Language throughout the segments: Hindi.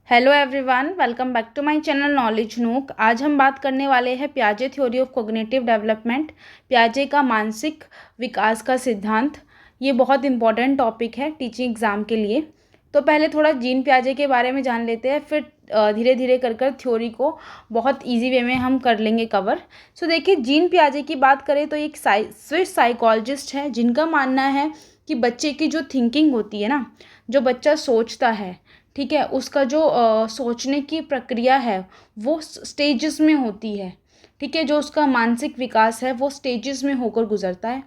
Hello everyone, welcome back to my channel knowledge nook. आज हम बात करने वाले हैं पियाजे थ्योरी ऑफ कॉग्निटिव डेवलपमेंट, पियाजे का मानसिक विकास का सिद्धांत। ये बहुत इंपॉर्टेंट टॉपिक है टीचिंग एग्ज़ाम के लिए। तो पहले थोड़ा जीन पियाजे के बारे में जान लेते हैं, फिर धीरे धीरे कर कर थ्योरी को बहुत इजी वे में हम कर लेंगे कवर। सो देखिए, जीन पियाजे की बात करें तो एक स्विस साइकोलॉजिस्ट है जिनका मानना है कि बच्चे की जो थिंकिंग होती है ना, जो बच्चा सोचता है, ठीक है, उसका जो सोचने की प्रक्रिया है वो स्टेजेस में होती है। ठीक है, जो उसका मानसिक विकास है वो स्टेजेस में होकर गुजरता है।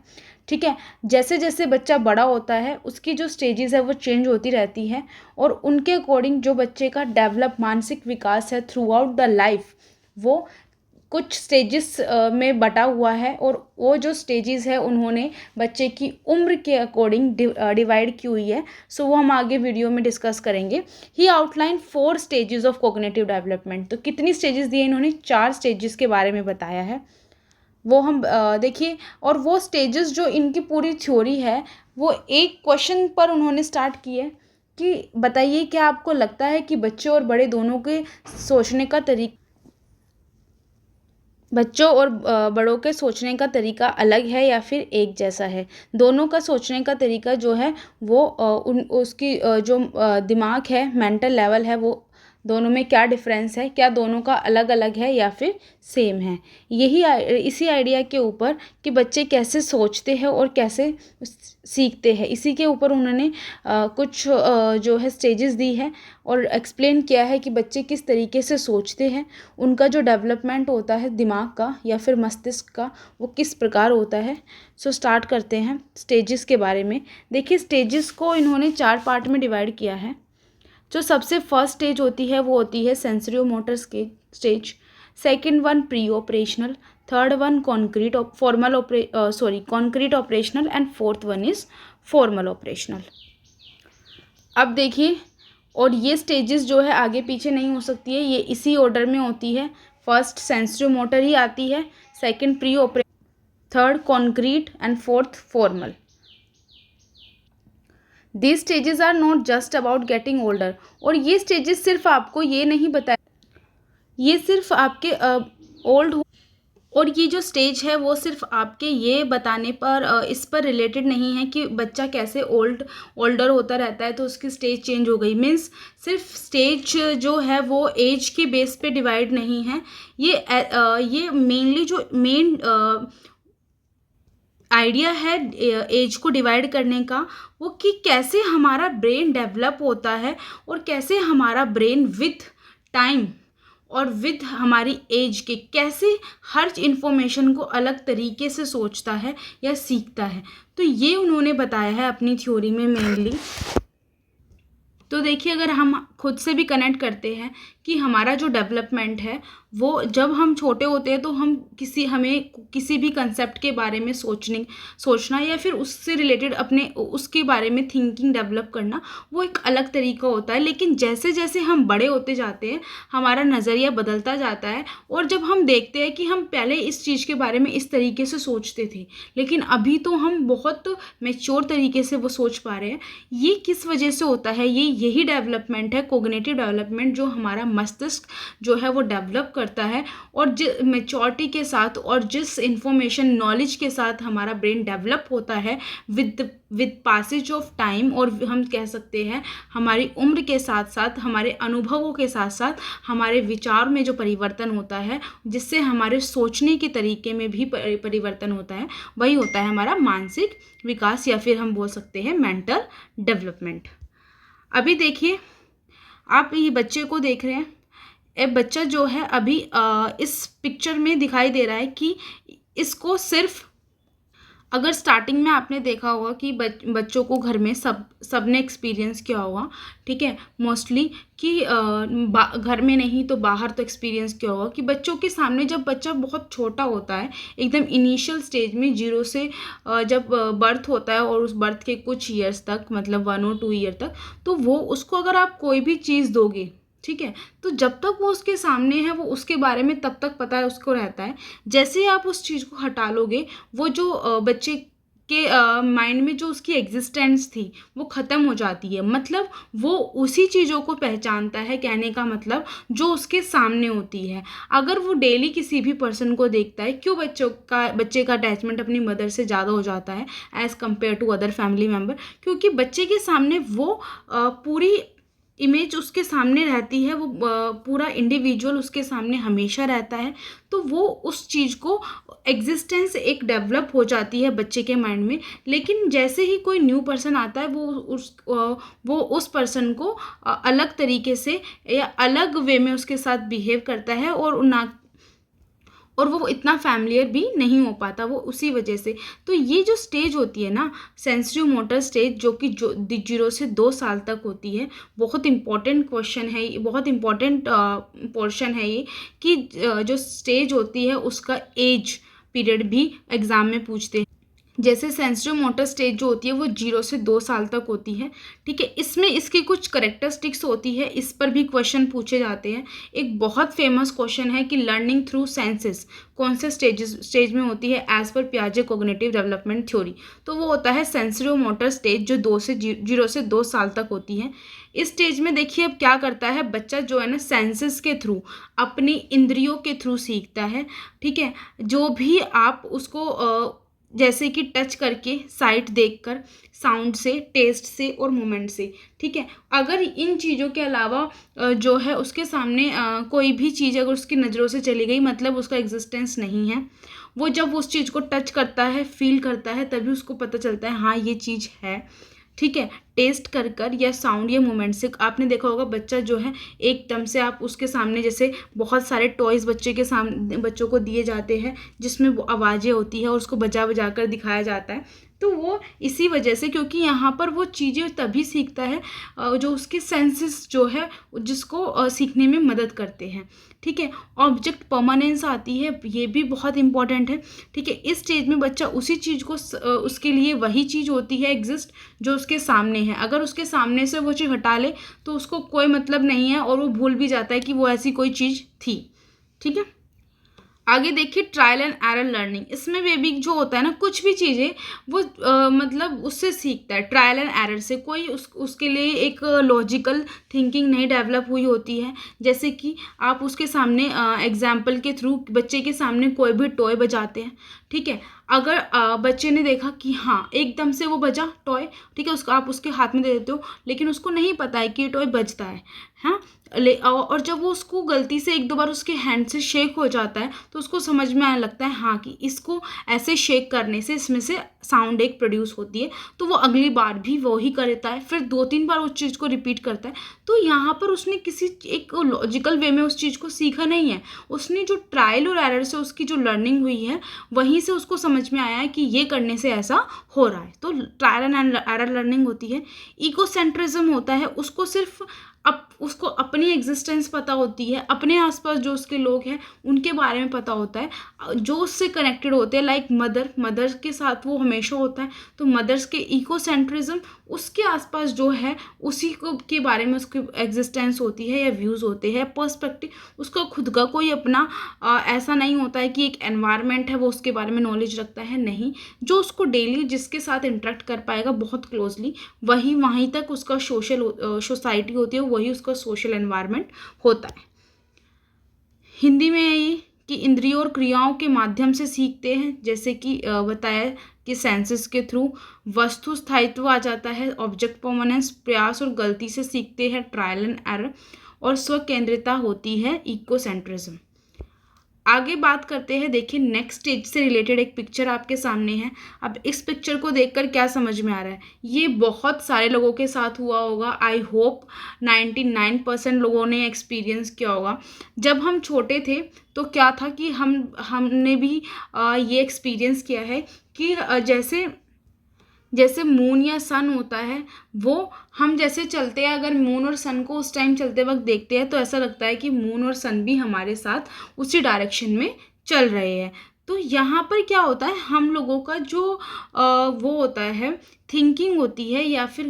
ठीक है, जैसे जैसे बच्चा बड़ा होता है उसकी जो स्टेजेस है वो चेंज होती रहती है, और उनके अकॉर्डिंग जो बच्चे का डेवलप मानसिक विकास है थ्रू आउट द लाइफ, वो कुछ स्टेजेस में बटा हुआ है। और वो जो स्टेजेस है उन्होंने बच्चे की उम्र के अकॉर्डिंग डिवाइड की हुई है। सो वो हम आगे वीडियो में डिस्कस करेंगे। He outline 4 stages of cognitive development. तो कितनी स्टेजेस दिए इन्होंने? 4 स्टेजेस के बारे में बताया है। वो हम देखिए, और वो स्टेजेस जो इनकी पूरी थ्योरी है वो एक क्वेश्चन पर उन्होंने स्टार्ट की है कि बताइए, क्या आपको लगता है कि बच्चे और बड़े दोनों के सोचने का तरीका, बच्चों और बड़ों के सोचने का तरीका अलग है या फिर एक जैसा है? दोनों का सोचने का तरीका जो है वो उसकी जो दिमाग है, मेंटल लेवल है, वो दोनों में क्या डिफरेंस है, क्या दोनों का अलग अलग है या फिर सेम है? यही इसी आइडिया के ऊपर कि बच्चे कैसे सोचते हैं और कैसे सीखते हैं, इसी के ऊपर उन्होंने कुछ जो है स्टेजेस दी है और एक्सप्लेन किया है कि बच्चे किस तरीके से सोचते हैं, उनका जो डेवलपमेंट होता है दिमाग का या फिर मस्तिष्क का वो किस प्रकार होता है। सो स्टार्ट करते हैं स्टेजेस के बारे में। देखिए, स्टेजेस को इन्होंने 4 पार्ट में डिवाइड किया है। जो सबसे फर्स्ट स्टेज होती है वो होती है sensorimotor stage, second one pre operational, third one concrete operational and fourth one is formal operational. अब देखिए, और ये स्टेजेस जो है आगे पीछे नहीं हो सकती है, ये इसी ऑर्डर में होती है। फर्स्ट सेंसरी मोटर ही आती है, second pre operation, third concrete and fourth formal. These stages are not just about getting older. और ये स्टेजेस सिर्फ आपको ये नहीं बताए, ये सिर्फ आपके ओल्ड और ये जो स्टेज है वो सिर्फ आपके ये बताने पर इस पर रिलेटेड नहीं है कि बच्चा कैसे ओल्डर होता रहता है तो उसकी स्टेज चेंज हो गई। मीन्स सिर्फ स्टेज जो है वो एज के बेस पे डिवाइड नहीं है। ये मेनली जो मेन आइडिया है एज को डिवाइड करने का, वो कि कैसे हमारा ब्रेन डेवलप होता है और कैसे हमारा ब्रेन विथ टाइम और विद हमारी एज के कैसे हर इन्फॉर्मेशन को अलग तरीके से सोचता है या सीखता है। तो ये उन्होंने बताया है अपनी थ्योरी में मेनली। तो देखिए, अगर हम खुद से भी कनेक्ट करते हैं कि हमारा जो डेवलपमेंट है वो जब हम छोटे होते हैं तो हमें किसी भी कंसेप्ट के बारे में सोचना या फिर उससे रिलेटेड अपने उसके बारे में थिंकिंग डेवलप करना वो एक अलग तरीका होता है। लेकिन जैसे जैसे हम बड़े होते जाते हैं हमारा नज़रिया बदलता जाता है, और जब हम देखते हैं कि हम पहले इस चीज़ के बारे में इस तरीके से सोचते थे लेकिन अभी तो हम बहुत मैच्योर तरीके से वो सोच पा रहे हैं। ये किस वजह से होता है? यही डेवलपमेंट है, कोग्निटिव डेवलपमेंट, जो हमारा मस्तिष्क जो है वो डेवलप करता है। और जिस मैच्योरिटी के साथ और जिस इंफॉर्मेशन नॉलेज के साथ हमारा ब्रेन डेवलप होता है विद पासेज ऑफ टाइम, और हम कह सकते हैं हमारी उम्र के साथ साथ हमारे अनुभवों के साथ साथ हमारे विचार में जो परिवर्तन होता है, जिससे हमारे सोचने के तरीके में भी परिवर्तन होता है, वही होता है हमारा मानसिक विकास या फिर हम बोल सकते हैं मेंटल डेवलपमेंट। अभी देखिए, आप ये बच्चे को देख रहे हैं। ये बच्चा जो है अभी इस पिक्चर में दिखाई दे रहा है कि इसको सिर्फ, अगर स्टार्टिंग में आपने देखा होगा कि बच्चों को घर में सबने एक्सपीरियंस किया होगा, ठीक है, मोस्टली कि घर में नहीं तो बाहर तो एक्सपीरियंस किया होगा कि बच्चों के सामने जब बच्चा बहुत छोटा होता है, एकदम इनिशियल स्टेज में 0 से जब बर्थ होता है और उस बर्थ के कुछ ईयर्स तक, मतलब 1 और 2 ईयर तक, तो वो उसको अगर आप कोई भी चीज़ दोगे, ठीक है, तो जब तक वो उसके सामने है वो उसके बारे में तब तक पता है उसको रहता है। जैसे ही आप उस चीज़ को हटा लोगे, वो जो बच्चे के माइंड में जो उसकी एग्जिस्टेंस थी वो ख़त्म हो जाती है। मतलब वो उसी चीज़ों को पहचानता है, कहने का मतलब जो उसके सामने होती है। अगर वो डेली किसी भी पर्सन को देखता है, क्यों बच्चे का अटैचमेंट अपनी मदर से ज़्यादा हो जाता है as compare to other family member, क्योंकि बच्चे के सामने वो पूरी इमेज उसके सामने रहती है, वो पूरा इंडिविजुअल उसके सामने हमेशा रहता है। तो वो उस चीज़ को एग्जिस्टेंस एक डेवलप हो जाती है बच्चे के माइंड में। लेकिन जैसे ही कोई न्यू पर्सन आता है वो उस पर्सन को अलग तरीके से या अलग वे में उसके साथ बिहेव करता है, और वो इतना फैमिलियर भी नहीं हो पाता वो उसी वजह से। तो ये जो स्टेज होती है ना, सेंसिटिव मोटर स्टेज, जो कि 0 से 2 साल तक होती है, बहुत इंपॉर्टेंट क्वेश्चन है ये, बहुत इंपॉर्टेंट पोर्शन है ये, कि जो स्टेज होती है उसका एज पीरियड भी एग्ज़ाम में पूछते हैं। जैसे सेंसिटिव मोटर स्टेज जो होती है वो 0 से 2 साल तक होती है, ठीक है। इसमें इसकी कुछ करेक्टरिस्टिक्स होती है, इस पर भी क्वेश्चन पूछे जाते हैं। एक बहुत फेमस क्वेश्चन है कि लर्निंग थ्रू सेंसेस कौन से स्टेज में होती है as per पियाजे cognitive development theory. तो वो होता है सेंसिटिव मोटर स्टेज, जो 0 से 2 साल तक होती है। इस स्टेज में देखिए अब क्या करता है बच्चा, जो है ना सेंसेस के थ्रू, अपनी इंद्रियों के थ्रू सीखता है, ठीक है। जो भी आप उसको जैसे कि टच करके, साइट देखकर, साउंड से, टेस्ट से और मोमेंट से, ठीक है। अगर इन चीज़ों के अलावा जो है उसके सामने कोई भी चीज़ अगर उसकी नज़रों से चली गई, मतलब उसका एग्जिस्टेंस नहीं है। वो जब उस चीज़ को टच करता है, फील करता है, तभी उसको पता चलता है हाँ ये चीज़ है, ठीक है। टेस्ट कर या साउंड या मोमेंट से। आपने देखा होगा बच्चा जो है एकदम से आप उसके सामने, जैसे बहुत सारे टॉयज़ बच्चों को दिए जाते हैं जिसमें वो आवाज़ें होती है और उसको बजा बजा कर दिखाया जाता है। तो वो इसी वजह से, क्योंकि यहाँ पर वो चीज़ें तभी सीखता है जो उसके सेंसेस जो है जिसको सीखने में मदद करते हैं, ठीक है। ऑब्जेक्ट परमानेंस आती है, ये भी बहुत इंपॉर्टेंट है, ठीक है। इस स्टेज में बच्चा उसी चीज़ को उसके लिए वही चीज़ होती है एग्जिस्ट जो उसके सामने है। अगर उसके सामने से वो चीज़ हटा ले तो उसको कोई मतलब नहीं है और वो भूल भी जाता है कि वो ऐसी कोई चीज़ थी, ठीक है। आगे देखिए ट्रायल एंड एरर लर्निंग। इसमें बेबी जो होता है ना, कुछ भी चीज़ें वो मतलब उससे सीखता है, ट्रायल एंड एरर से। कोई उसके लिए एक लॉजिकल थिंकिंग नहीं डेवलप हुई होती है। जैसे कि आप उसके सामने एग्जाम्पल के थ्रू बच्चे के सामने कोई भी टॉय बजाते हैं, ठीक है। अगर बच्चे ने देखा कि हाँ एकदम से वो बजा टॉय, ठीक है, उसको आप उसके हाथ में दे देते हो, लेकिन उसको नहीं पता है कि ये टॉय बजता है, हाँ। और जब वो उसको गलती से 1-2 बार उसके हैंड से शेक हो जाता है तो उसको समझ में आने लगता है हाँ कि इसको ऐसे शेक करने से इसमें से साउंड एक प्रोड्यूस होती है। तो वो अगली बार भी वो ही करता है, फिर 2-3 बार उस चीज़ को रिपीट करता है। तो यहाँ पर उसने किसी एक लॉजिकल वे में उस चीज़ को सीखा नहीं है, उसने जो ट्रायल और एरर से उसकी जो लर्निंग हुई है वहीं से उसको समझ में आया है कि ये करने से ऐसा हो रहा है। तो ट्रायल एंड एरर लर्निंग होती है। इकोसेंट्रिज्म होता है, उसको अपनी एग्जिस्टेंस पता होती है, अपने आसपास जो उसके लोग हैं उनके बारे में पता होता है, जो उससे कनेक्टेड होते हैं, लाइक मदर के साथ वो हमेशा होता है। तो मदर्स के इकोसेंट्रिज्म, उसके आसपास जो है उसी को के बारे में उसकी एग्जिस्टेंस होती है या व्यूज़ होते हैं, पर्सपेक्टिव। उसका खुद का कोई अपना ऐसा नहीं होता है कि एक एनवायरनमेंट है वो उसके बारे में नॉलेज रखता है, नहीं। जो उसको डेली जिसके साथ इंटरेक्ट कर पाएगा बहुत क्लोजली, वहीं तक उसका सोसाइटी होती है, वही उसका सोशल एनवायरनमेंट होता है। हिंदी में ये कि इंद्रियों और क्रियाओं के माध्यम से सीखते हैं, जैसे कि बताया कि सेंसेस के थ्रू। वस्तु स्थायित्व आ जाता है, ऑब्जेक्ट परमानेंस, प्रयास और गलती से सीखते हैं, ट्रायल एंड एरर, और स्वकेंद्रिता होती है, इकोसेंट्रिज्म। आगे बात करते हैं, देखिए नेक्स्ट स्टेज से रिलेटेड एक पिक्चर आपके सामने है। अब इस पिक्चर को देखकर क्या समझ में आ रहा है, ये बहुत सारे लोगों के साथ हुआ होगा। आई होप 99% लोगों ने एक्सपीरियंस किया होगा। जब हम छोटे थे तो क्या था कि हमने भी ये एक्सपीरियंस किया है कि जैसे मून या सन होता है, वो हम जैसे चलते हैं, अगर मून और सन को उस टाइम चलते वक्त देखते हैं तो ऐसा लगता है कि मून और सन भी हमारे साथ उसी डायरेक्शन में चल रहे हैं। तो यहाँ पर क्या होता है, हम लोगों का जो वो होता है, थिंकिंग होती है या फिर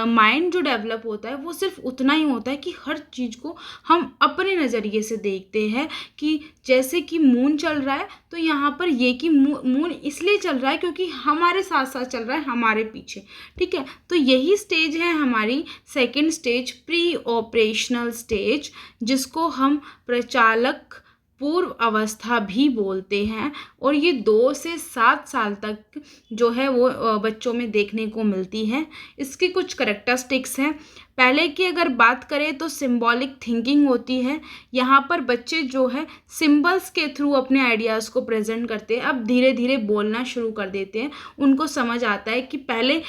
माइंड जो डेवलप होता है, वो सिर्फ उतना ही होता है कि हर चीज़ को हम अपने नज़रिए से देखते हैं। कि जैसे कि मून चल रहा है, तो यहाँ पर ये कि मून इसलिए चल रहा है क्योंकि हमारे साथ साथ चल रहा है, हमारे पीछे। ठीक है, तो यही स्टेज है हमारी second stage, pre operational stage, जिसको हम प्रचालक पूर्व अवस्था भी बोलते हैं। और ये 2 से 7 साल तक जो है वो बच्चों में देखने को मिलती है। इसकी कुछ करेक्टरिस्टिक्स हैं। पहले की अगर बात करें तो सिंबॉलिक थिंकिंग होती है। यहाँ पर बच्चे जो है सिंबल्स के थ्रू अपने आइडियाज़ को प्रेजेंट करते हैं। अब धीरे धीरे बोलना शुरू कर देते हैं। उनको समझ आता है कि पहले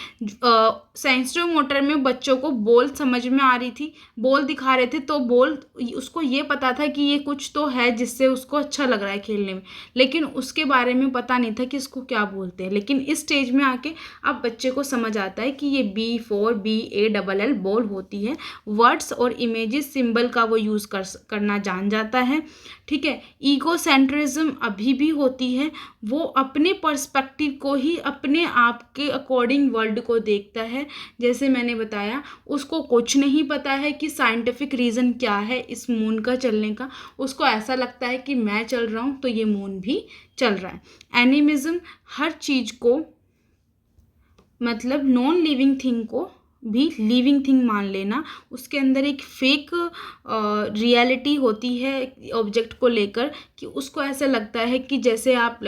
सेंसरी मोटर में बच्चों को बोल समझ में आ रही थी, बोल दिखा रहे थे तो बोल उसको ये पता था कि ये कुछ तो है जिससे उसको अच्छा लग रहा है खेलने में, लेकिन उसके बारे में पता नहीं था कि इसको क्या बोलते हैं। लेकिन इस स्टेज में आके अब बच्चे को समझ आता है कि ये BALL बॉल होती है। वर्ड्स और इमेजेस सिंबल का वो यूज़ करना जान जाता है। ठीक है, ईगोसेंट्रिज्म अभी भी होती है। वो अपने पर्सपेक्टिव को ही अपने आप के अकॉर्डिंग वर्ल्ड को देखता है। जैसे मैंने बताया, उसको कुछ नहीं पता है कि साइंटिफिक रीज़न क्या है इस मून का चलने का। उसको ऐसा लगता है कि मैं चल रहा हूँ तो ये मून भी चल रहा है। एनिमिज्म, हर चीज़ को मतलब नॉन लिविंग थिंग को भी लिविंग थिंग मान लेना। उसके अंदर एक फेक रियलिटी होती है ऑब्जेक्ट को लेकर, कि उसको ऐसा लगता है कि जैसे आप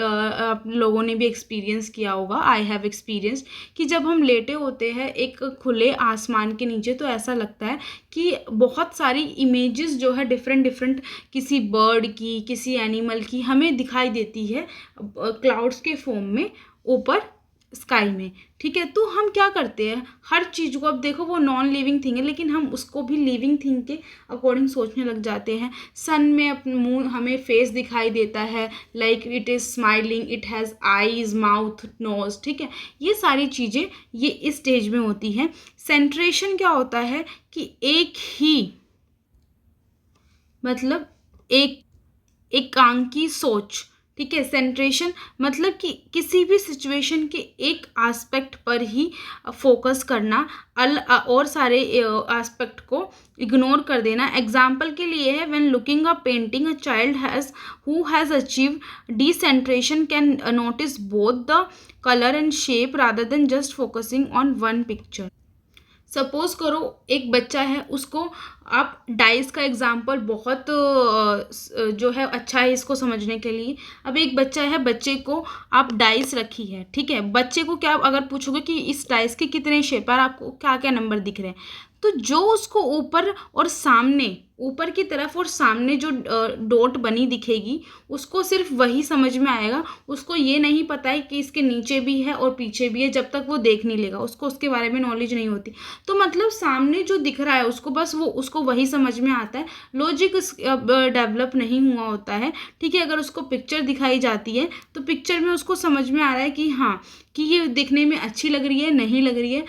लोगों ने भी एक्सपीरियंस किया होगा, आई हैव एक्सपीरियंस, कि जब हम लेटे होते हैं एक खुले आसमान के नीचे तो ऐसा लगता है कि बहुत सारी इमेजेस जो है डिफरेंट डिफरेंट किसी बर्ड की, किसी एनिमल की हमें दिखाई देती है क्लाउड्स के फॉर्म में ऊपर स्काई में। ठीक है, तो हम क्या करते हैं, हर चीज़ को, अब देखो वो नॉन लिविंग थिंग है लेकिन हम उसको भी लिविंग थिंग के अकॉर्डिंग सोचने लग जाते हैं। सन में अपना मुंह हमें फेस दिखाई देता है, like it is smiling, it has eyes, mouth, nose. ठीक है, ये सारी चीज़ें ये इस स्टेज में होती हैं। सेंट्रेशन क्या होता है कि एक ही मतलब एक एकांकी सोच। ठीक है, सेंट्रेशन मतलब कि किसी भी सिचुएशन के एक एस्पेक्ट पर ही फोकस करना, और सारे एस्पेक्ट को इग्नोर कर देना। एग्जाम्पल के लिए है, when looking a painting, a child who has achieve decentration can notice both the colour and shape rather than just focusing on one picture. Suppose करो एक बच्चा है, उसको आप डाइस का एग्जाम्पल बहुत जो है अच्छा है इसको समझने के लिए। अब एक बच्चा है, बच्चे को आप डाइस रखी है। ठीक है, बच्चे को क्या अगर पूछोगे कि इस डाइस के कितने शेप और आपको क्या क्या नंबर दिख रहे हैं, तो जो उसको ऊपर और सामने, ऊपर की तरफ और सामने जो डॉट बनी दिखेगी, उसको सिर्फ वही समझ में आएगा। उसको ये नहीं पता है कि इसके नीचे भी है और पीछे भी है, जब तक वो देख नहीं लेगा उसको उसके बारे में नॉलेज नहीं होती। तो मतलब सामने जो दिख रहा है उसको बस उसको वही समझ में आता है, लॉजिक डेवलप नहीं हुआ होता है। ठीक है, अगर उसको पिक्चर दिखाई जाती है तो पिक्चर में उसको समझ में आ रहा है कि हाँ, कि ये दिखने में अच्छी लग रही है, नहीं लग रही है,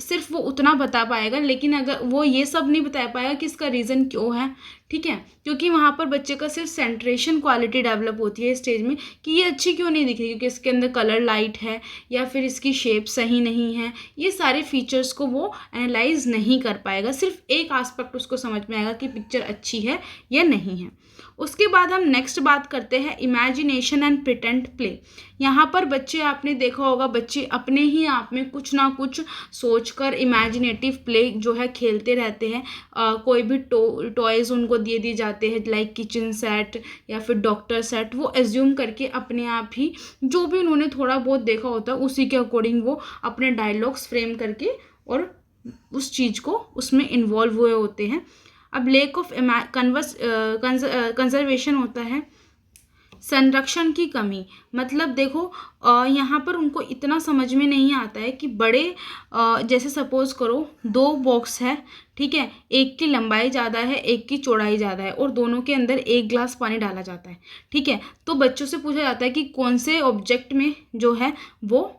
सिर्फ वो उतना बता पाएगा। लेकिन अगर वो ये सब नहीं बता पाएगा कि इसका रीज़न क्यों है। ठीक है, क्योंकि वहाँ पर बच्चे का सिर्फ सेंट्रेशन क्वालिटी डेवलप होती है स्टेज में, कि ये अच्छी क्यों नहीं दिख रही, क्योंकि इसके अंदर कलर लाइट है या फिर इसकी शेप सही नहीं है। ये सारे फीचर्स को वो एनालाइज नहीं कर पाएगा, सिर्फ एक एस्पेक्ट उसको समझ में आएगा कि पिक्चर अच्छी है या नहीं है। उसके बाद हम नेक्स्ट बात करते हैं इमेजिनेशन एंड प्रिटेंड प्ले। यहाँ पर बच्चे, आपने देखा होगा, बच्चे अपने ही आप में कुछ ना कुछ सोचकर इमेजिनेटिव प्ले जो है खेलते रहते हैं। कोई भी टॉयज़ उनको दे दिए जाते हैं, लाइक किचन सेट या फिर डॉक्टर सेट, वो एज्यूम करके अपने आप ही जो भी उन्होंने थोड़ा बहुत देखा होता है उसी के अकॉर्डिंग वो अपने डायलॉग्स फ्रेम करके और उस चीज़ को उसमें इन्वॉल्व हुए होते हैं। अब लेक ऑफ कंजर्वेशन होता है, संरक्षण की कमी। मतलब देखो यहाँ पर उनको इतना समझ में नहीं आता है कि बड़े जैसे सपोज करो 2 बॉक्स है। ठीक है, एक की लंबाई ज़्यादा है, एक की चौड़ाई ज़्यादा है, और दोनों के अंदर 1 गिलास पानी डाला जाता है। ठीक है, तो बच्चों से पूछा जाता है कि कौन से ऑब्जेक्ट में जो है वो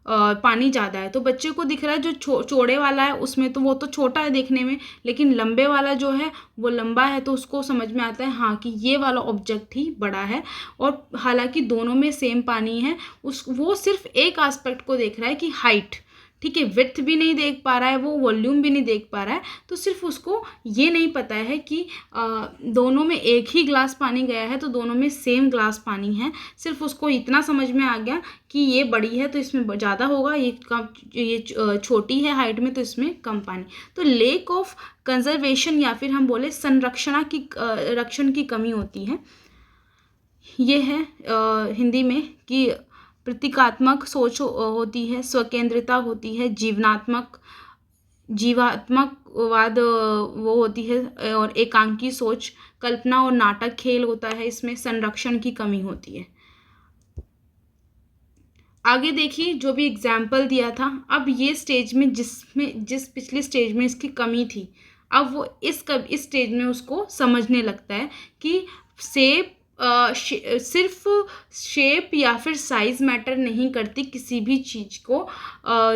पानी ज़्यादा है, तो बच्चे को दिख रहा है जो चौड़े वाला है उसमें तो वो तो छोटा है देखने में, लेकिन लंबे वाला जो है वो लंबा है, तो उसको समझ में आता है हाँ कि ये वाला ऑब्जेक्ट ही बड़ा है। और हालांकि दोनों में सेम पानी है, वो सिर्फ एक एस्पेक्ट को देख रहा है कि हाइट, ठीक है, विड्थ भी नहीं देख पा रहा है, वो वॉल्यूम भी नहीं देख पा रहा है, तो सिर्फ उसको ये नहीं पता है कि दोनों में एक ही ग्लास पानी गया है, तो दोनों में सेम ग्लास पानी है। सिर्फ उसको इतना समझ में आ गया कि ये बड़ी है तो इसमें ज़्यादा होगा, ये कम, ये छोटी है हाइट में तो इसमें कम पानी। तो लेक ऑफ कंजर्वेशन या फिर हम बोले रक्षण की कमी होती है। ये है हिंदी में कि प्रतीकात्मक सोच होती है, स्वकेंद्रिता होती है, जीवात्मकवाद वो होती है, और एकांकी सोच, कल्पना और नाटक खेल होता है, इसमें संरक्षण की कमी होती है। आगे देखिए जो भी एग्जाम्पल दिया था, अब ये स्टेज में जिस पिछली स्टेज में इसकी कमी थी, अब वो इस स्टेज में उसको समझने लगता है कि सेप सिर्फ शेप या फिर साइज मैटर नहीं करती, किसी भी चीज़ को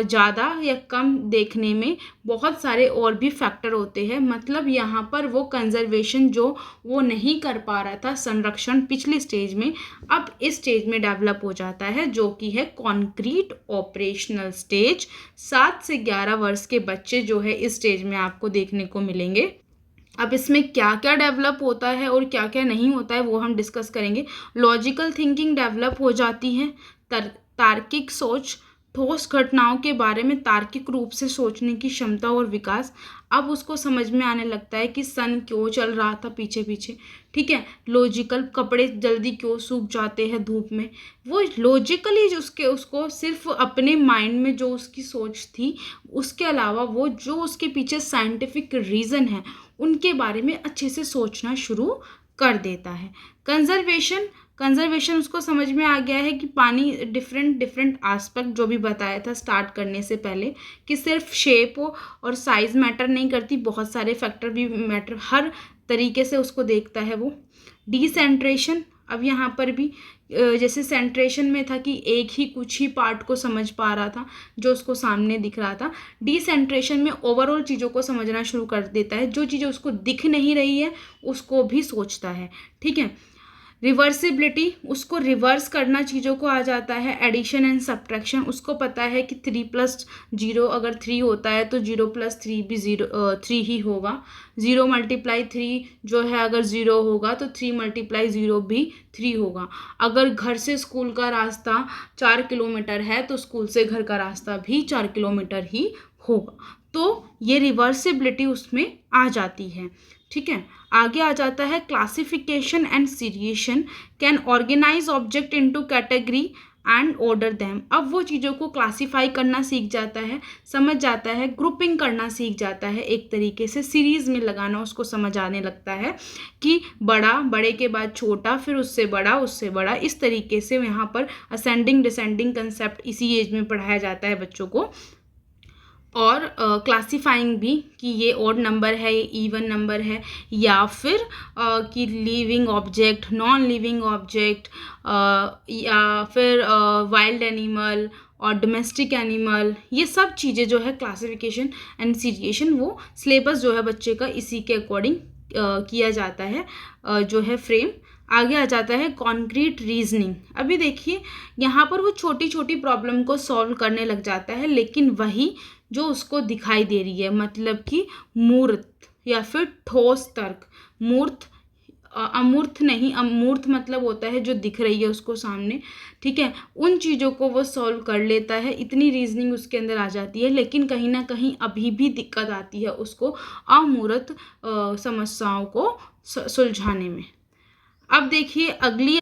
ज़्यादा या कम देखने में बहुत सारे और भी फैक्टर होते हैं। मतलब यहाँ पर वो कंजर्वेशन जो वो नहीं कर पा रहा था, संरक्षण पिछले स्टेज में, अब इस स्टेज में डेवलप हो जाता है, जो कि है कॉन्क्रीट ऑपरेशनल स्टेज। 7 से 11 वर्ष के बच्चे जो है इस स्टेज में आपको देखने को मिलेंगे। अब इसमें क्या क्या डेवलप होता है और क्या क्या नहीं होता है वो हम डिस्कस करेंगे। लॉजिकल थिंकिंग डेवलप हो जाती है, तार्किक सोच, ठोस घटनाओं के बारे में तार्किक रूप से सोचने की क्षमता और विकास। अब उसको समझ में आने लगता है कि सन क्यों चल रहा था पीछे पीछे, ठीक है, लॉजिकल, कपड़े जल्दी क्यों सूख जाते हैं धूप में, वो लॉजिकली उसको सिर्फ अपने माइंड में जो उसकी सोच थी, उसके अलावा वो जो उसके पीछे साइंटिफिक रीज़न है उनके बारे में अच्छे से सोचना शुरू कर देता है। कंजर्वेशन उसको समझ में आ गया है कि पानी डिफरेंट एस्पेक्ट जो भी बताया था स्टार्ट करने से पहले, कि सिर्फ शेप और साइज मैटर नहीं करती, बहुत सारे फैक्टर भी मैटर, हर तरीके से उसको देखता है वो। डिसेंट्रेशन, अब यहाँ पर भी जैसे सेंट्रेशन में था कि एक ही कुछ ही पार्ट को समझ पा रहा था जो उसको सामने दिख रहा था, डिसेंट्रेशन में ओवरऑल चीज़ों को समझना शुरू कर देता है, जो चीज़ें उसको दिख नहीं रही है उसको भी सोचता है, ठीक है। रिवर्सिबिलिटी, उसको रिवर्स करना चीज़ों को आ जाता है। एडिशन एंड सब्ट्रैक्शन, उसको पता है कि 3+0 अगर 3 होता है तो 0+3 भी 3 ही होगा। 0×3 जो है अगर 0 होगा तो 3×0 भी 3 होगा। अगर घर से स्कूल का रास्ता 4 किलोमीटर है तो स्कूल से घर का रास्ता भी 4 किलोमीटर ही होगा। तो ये रिवर्सिबिलिटी उसमें आ जाती है, ठीक है। आगे आ जाता है classification and seriation, can organise object into category and order them. अब वो चीज़ों को क्लासीफाई करना सीख जाता है, समझ जाता है, ग्रुपिंग करना सीख जाता है, एक तरीके से सीरीज़ में लगाना उसको समझ आने लगता है कि बड़ा, बड़े के बाद छोटा, फिर उससे बड़ा, इस तरीके से यहाँ पर असेंडिंग डिसेंडिंग कंसेप्ट इसी एज में पढ़ाया जाता है बच्चों को। और क्लासीफाइंग भी कि ये ऑड नंबर है, ये इवन नंबर है, या फिर कि living object, non living object, या फिर वाइल्ड एनिमल और डोमेस्टिक एनिमल, ये सब चीज़ें जो है क्लासिफिकेशन एंड सीरिएशन, वो सिलेबस जो है बच्चे का इसी के अकॉर्डिंग किया जाता है, जो है फ्रेम। आगे आ जाता है कॉन्क्रीट रीजनिंग। अभी देखिए यहाँ पर वो छोटी छोटी प्रॉब्लम को सॉल्व करने लग जाता है, लेकिन वही जो उसको दिखाई दे रही है, मतलब कि मूर्त या फिर ठोस तर्क, मूर्त अमूर्त नहीं, अमूर्त मतलब होता है जो दिख रही है उसको सामने, ठीक है, उन चीज़ों को वो सॉल्व कर लेता है, इतनी रीजनिंग उसके अंदर आ जाती है। लेकिन कहीं ना कहीं अभी भी दिक्कत आती है उसको अमूर्त समस्याओं को सुलझाने में। अब देखिए अगली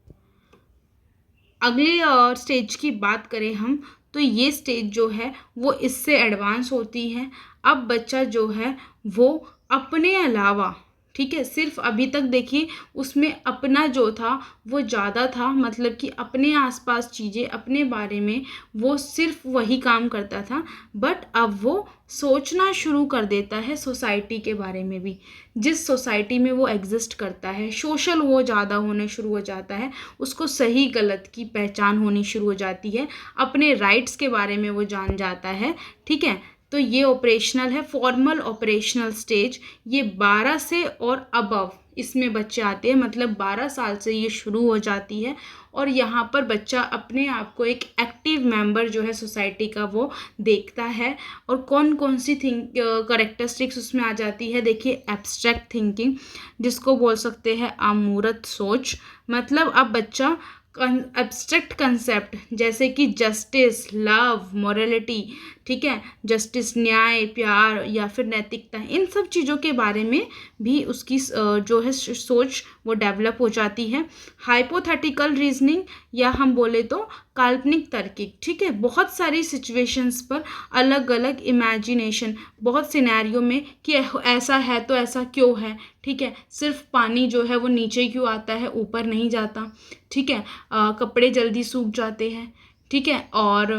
स्टेज की बात करें हम, तो ये स्टेज जो है वो इससे एडवांस होती है। अब बच्चा जो है वो अपने अलावा, ठीक है। सिर्फ अभी तक देखिए उसमें अपना जो था वो ज़्यादा था, मतलब कि अपने आसपास चीज़ें, अपने बारे में वो सिर्फ वही काम करता था। बट अब वो सोचना शुरू कर देता है सोसाइटी के बारे में भी, जिस सोसाइटी में वो एग्जिस्ट करता है। सोशल वो ज़्यादा होने शुरू हो जाता है, उसको सही गलत की पहचान होनी शुरू हो जाती है, अपने राइट्स के बारे में वो जान जाता है। ठीक है, तो ये ऑपरेशनल है, फॉर्मल ऑपरेशनल स्टेज। ये 12 से और अबव इसमें बच्चे आते हैं, मतलब 12 साल से ये शुरू हो जाती है। और यहाँ पर बच्चा अपने आप को एक एक्टिव मेंबर जो है सोसाइटी का वो देखता है। और कौन कौन सी करेक्टरिस्टिक्स उसमें आ जाती है, देखिए एब्स्ट्रैक्ट थिंकिंग, जिसको बोल सकते हैं अमूर्त सोच। मतलब अब बच्चा एब्स्ट्रैक्ट कंसेप्ट जैसे कि जस्टिस, लव, मोरालिटी, ठीक है, जस्टिस न्याय, प्यार या फिर नैतिकता, इन सब चीज़ों के बारे में भी उसकी जो है सोच वो डेवलप हो जाती है। हाइपोथेटिकल रीजनिंग या हम बोले तो काल्पनिक तर्किक, ठीक है, बहुत सारी सिचुएशंस पर अलग अलग इमेजिनेशन, बहुत सिनेरियो में कि ऐसा है तो ऐसा क्यों है, ठीक है, सिर्फ पानी जो है वो नीचे क्यों आता है, ऊपर नहीं जाता, ठीक है, कपड़े जल्दी सूख जाते हैं, ठीक है, और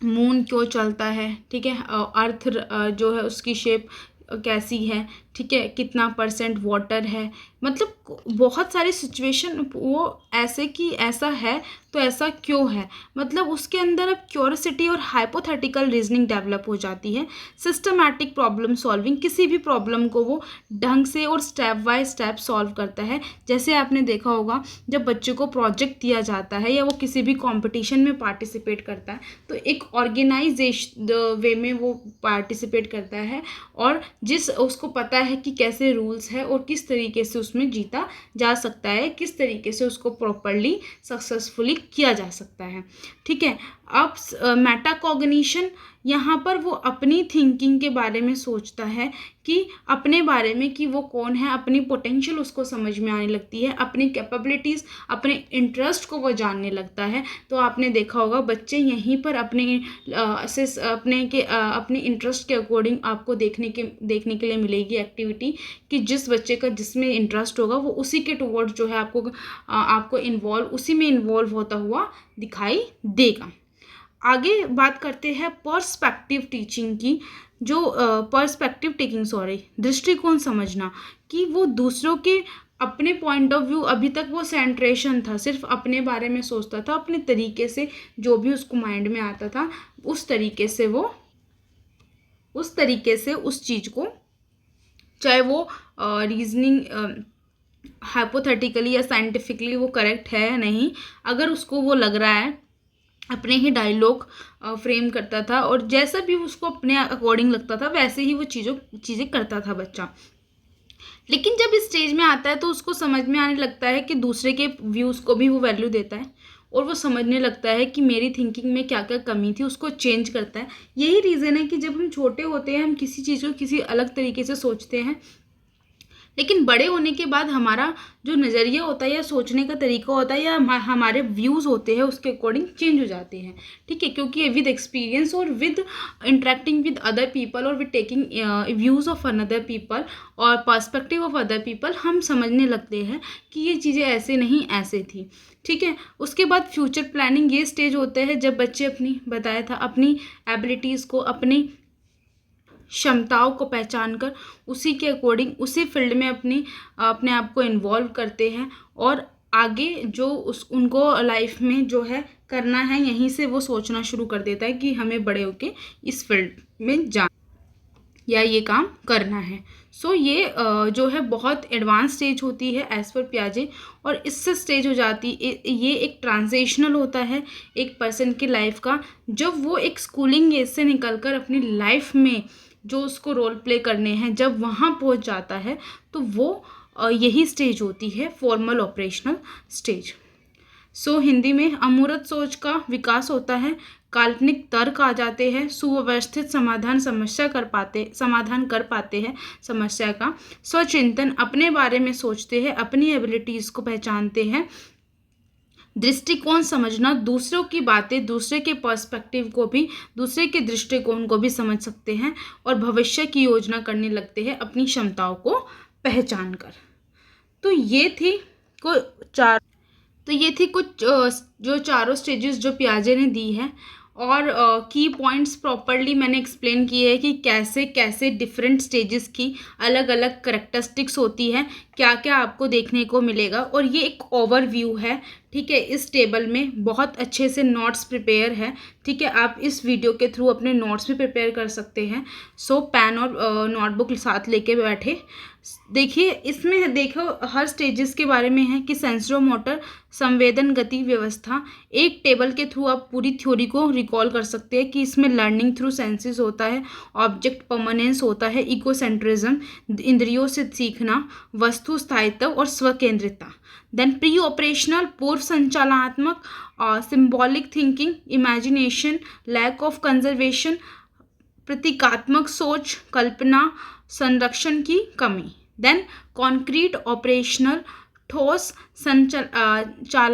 मून क्यों चलता है, ठीक है, अर्थ जो है उसकी शेप कैसी है, ठीक है, कितना परसेंट वाटर है। मतलब बहुत सारी सिचुएशन वो ऐसे कि ऐसा है तो ऐसा क्यों है, मतलब उसके अंदर अब क्यूरियोसिटी और हाइपोथेटिकल रीजनिंग डेवलप हो जाती है। सिस्टमैटिक प्रॉब्लम सॉल्विंग, किसी भी प्रॉब्लम को वो ढंग से और स्टेप बाय स्टेप सॉल्व करता है। जैसे आपने देखा होगा जब बच्चे को प्रोजेक्ट दिया जाता है या वो किसी भी कॉम्पिटिशन में पार्टिसिपेट करता है तो एक ऑर्गेनाइजेशन वे में वो पार्टिसिपेट करता है, और जिस उसको पता है कि कैसे रूल्स है और किस तरीके से उसमें जीता जा सकता है, किस तरीके से उसको प्रॉपरली सक्सेसफुली किया जा सकता है। ठीक है, अब मेटाकॉग्निशन, यहाँ पर वो अपनी थिंकिंग के बारे में सोचता है कि अपने बारे में कि वो कौन है, अपनी पोटेंशियल उसको समझ में आने लगती है, अपनी कैपेबिलिटीज़, अपने इंटरेस्ट को वो जानने लगता है। तो आपने देखा होगा बच्चे यहीं पर अपने इंटरेस्ट के अकॉर्डिंग आपको देखने के लिए मिलेगी एक्टिविटी, कि जिस बच्चे का जिसमें इंटरेस्ट होगा वो उसी के टुवर्ड जो है आपको उसी में इन्वॉल्व होता हुआ दिखाई देगा। आगे बात करते हैं पर्सपेक्टिव टीचिंग की, जो दृष्टिकोण समझना, कि वो दूसरों के अपने पॉइंट ऑफ व्यू, अभी तक वो सेंट्रेशन था, सिर्फ अपने बारे में सोचता था, अपने तरीके से जो भी उसको माइंड में आता था उस तरीके से उस चीज़ को, चाहे वो रीजनिंग हाइपोथेटिकली या साइंटिफिकली वो करेक्ट है या नहीं, अगर उसको वो लग रहा है अपने ही डायलॉग फ्रेम करता था, और जैसा भी उसको अपने अकॉर्डिंग लगता था वैसे ही वो चीज़ें करता था बच्चा। लेकिन जब इस स्टेज में आता है तो उसको समझ में आने लगता है कि दूसरे के व्यूज़ को भी वो वैल्यू देता है, और वो समझने लगता है कि मेरी थिंकिंग में क्या क्या कमी थी, उसको चेंज करता है। यही रीज़न है कि जब हम छोटे होते हैं हम किसी चीज़ को किसी अलग तरीके से सोचते हैं, लेकिन बड़े होने के बाद हमारा जो नज़रिया होता है या सोचने का तरीका होता है या हमारे व्यूज़ होते हैं उसके अकॉर्डिंग चेंज हो जाते हैं। ठीक है, क्योंकि विद एक्सपीरियंस और with interacting with other people और with taking views of another people और पर्सपेक्टिव ऑफ अदर पीपल, हम समझने लगते हैं कि ये चीज़ें ऐसे नहीं ऐसे थी। ठीक है, उसके बाद फ्यूचर प्लानिंग, ये स्टेज होता है जब बच्चे अपनी एबिलिटीज़ को, अपनी क्षमताओं को पहचान कर उसी के अकॉर्डिंग उसी फील्ड में अपने आप को इन्वॉल्व करते हैं, और आगे जो उनको लाइफ में जो है करना है यहीं से वो सोचना शुरू कर देता है कि हमें बड़े होके इस फील्ड में जाना या ये काम करना है। सो ये जो है बहुत एडवांस स्टेज होती है एज पर पियाजे, और इससे स्टेज हो जाती ये एक ट्रांजिशनल होता है एक पर्सन की लाइफ का, जब वो एक स्कूलिंग एज से निकलकर अपनी लाइफ में जो उसको रोल प्ले करने हैं जब वहाँ पहुँच जाता है तो वो यही स्टेज होती है फॉर्मल ऑपरेशनल स्टेज। सो हिंदी में अमूर्त सोच का विकास होता है, काल्पनिक तर्क आ जाते हैं, सुव्यवस्थित समाधान कर पाते हैं समस्या का, स्वचिंतन, अपने बारे में सोचते हैं, अपनी एबिलिटीज़ को पहचानते हैं, दृष्टिकोण समझना, दूसरों की बातें, दूसरे के पर्सपेक्टिव को भी, दूसरे के दृष्टिकोण को भी समझ सकते हैं, और भविष्य की योजना करने लगते हैं अपनी क्षमताओं को पहचान कर। तो ये थी कुछ जो चारों स्टेजेस जो पियाजे ने दी है, और की पॉइंट्स प्रॉपरली मैंने एक्सप्लेन किए हैं कि कैसे कैसे डिफरेंट स्टेजेस की अलग अलग करेक्टरिस्टिक्स होती है, क्या क्या आपको देखने को मिलेगा। और ये एक ओवरव्यू है, ठीक है। इस टेबल में बहुत अच्छे से नोट्स प्रिपेयर है, ठीक है। आप इस वीडियो के थ्रू अपने नोट्स भी प्रिपेयर कर सकते हैं। सो पेन और नोटबुक साथ लेके बैठे। देखिए इसमें देखो हर स्टेजेस के बारे में है कि सेंसरो मोटर, संवेदन, गति, व्यवस्था। एक टेबल के थ्रू आप पूरी थ्योरी को रिकॉल कर सकते हैं कि इसमें लर्निंग थ्रू सेंसेस होता है, ऑब्जेक्ट परमानेंस होता है, इकोसेंट्रिज्म इंद्रियों से सीखना, वस्तु स्थायित्व और स्वकेंद्रिता। देन प्री ऑपरेशनल पूर्व संचालनात्मक, symbolic thinking, imagination, lack of conservation, प्रतीकात्मक सोच, कल्पना, संरक्षण की कमी। देन कॉन्क्रीट ऑपरेशनल ठोस संचालनात्मक,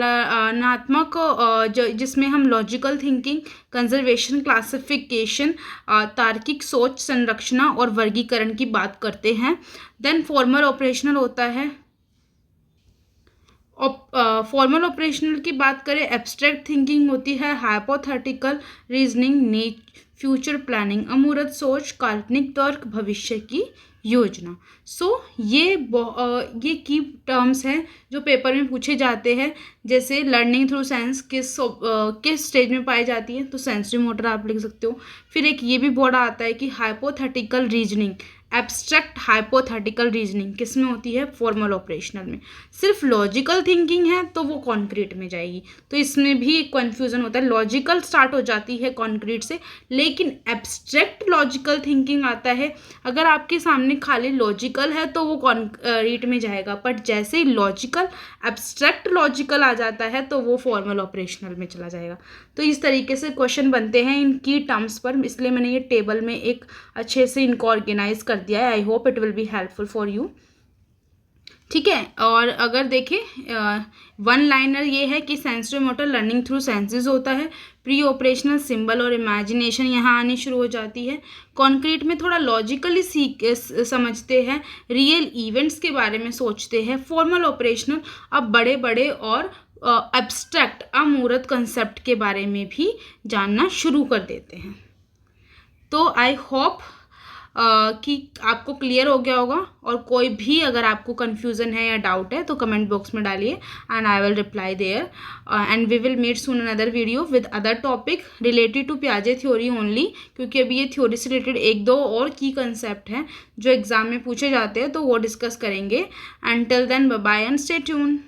जिसमें हम लॉजिकल थिंकिंग, कंजर्वेशन, क्लासिफिकेशन, तार्किक सोच, संरचना और वर्गीकरण की बात करते हैं। देन फॉर्मल ऑपरेशनल होता है। फॉर्मल ऑपरेशनल की बात करें, एब्स्ट्रैक्ट थिंकिंग होती है, हाइपोथेटिकल रीजनिंग, फ्यूचर प्लानिंग, अमूर्त सोच, काल्पनिक तर्क, भविष्य की योजना। ये की टर्म्स हैं जो पेपर में पूछे जाते हैं। जैसे लर्निंग थ्रू सेंस किस स्टेज में पाई जाती है, तो सेंसरी मोटर आप लिख सकते हो। फिर एक ये भी बोर्ड आता है कि hypothetical reasoning, abstract hypothetical reasoning किस में होती है, फॉर्मल ऑपरेशनल में। सिर्फ लॉजिकल थिंकिंग है तो वो कॉन्क्रीट में जाएगी, तो इसमें भी एक कन्फ्यूज़न होता है। लॉजिकल स्टार्ट हो जाती है कॉन्क्रीट से, लेकिन एब्स्ट्रैक्ट लॉजिकल थिंकिंग आता है। अगर आपके सामने खाली लॉजिकल है तो वो कॉन्क्रीट में जाएगा, बट जैसे ही लॉजिकल एब्स्ट्रैक्ट लॉजिकल आ जाता है तो वो फॉर्मल ऑपरेशनल में चला जाएगा। तो इस तरीके से क्वेश्चन बनते हैं इन की टर्म्स पर, इसलिए मैंने ये टेबल में एक अच्छे से इनको ऑर्गेनाइज कर दिया है। I hope it will be helpful for you, ठीक है। और अगर देखें वन लाइनर ये है कि sensory motor learning through senses होता है, प्री ऑपरेशनल सिंबल और इमेजिनेशन यहाँ आनी शुरू हो जाती है। कॉन्क्रीट में थोड़ा लॉजिकली समझते हैं, रियल इवेंट्स के बारे में सोचते हैं। फॉर्मल ऑपरेशनल अब बड़े बड़े और एब्स्ट्रैक्ट अमूर्त कंसेप्ट के बारे में भी जानना शुरू कर देते हैं। तो आई होप कि आपको क्लियर हो गया होगा, और कोई भी अगर आपको कन्फ्यूज़न है या डाउट है तो कमेंट बॉक्स में डालिए and I will reply there, and we will meet soon another video with other topic related to पियाजे थ्योरी ओनली, क्योंकि अभी ये थ्योरी से रिलेटेड एक दो और की कंसेप्ट हैं जो एग्जाम में पूछे जाते हैं, तो वो डिस्कस करेंगे। And till then bye bye and stay tune.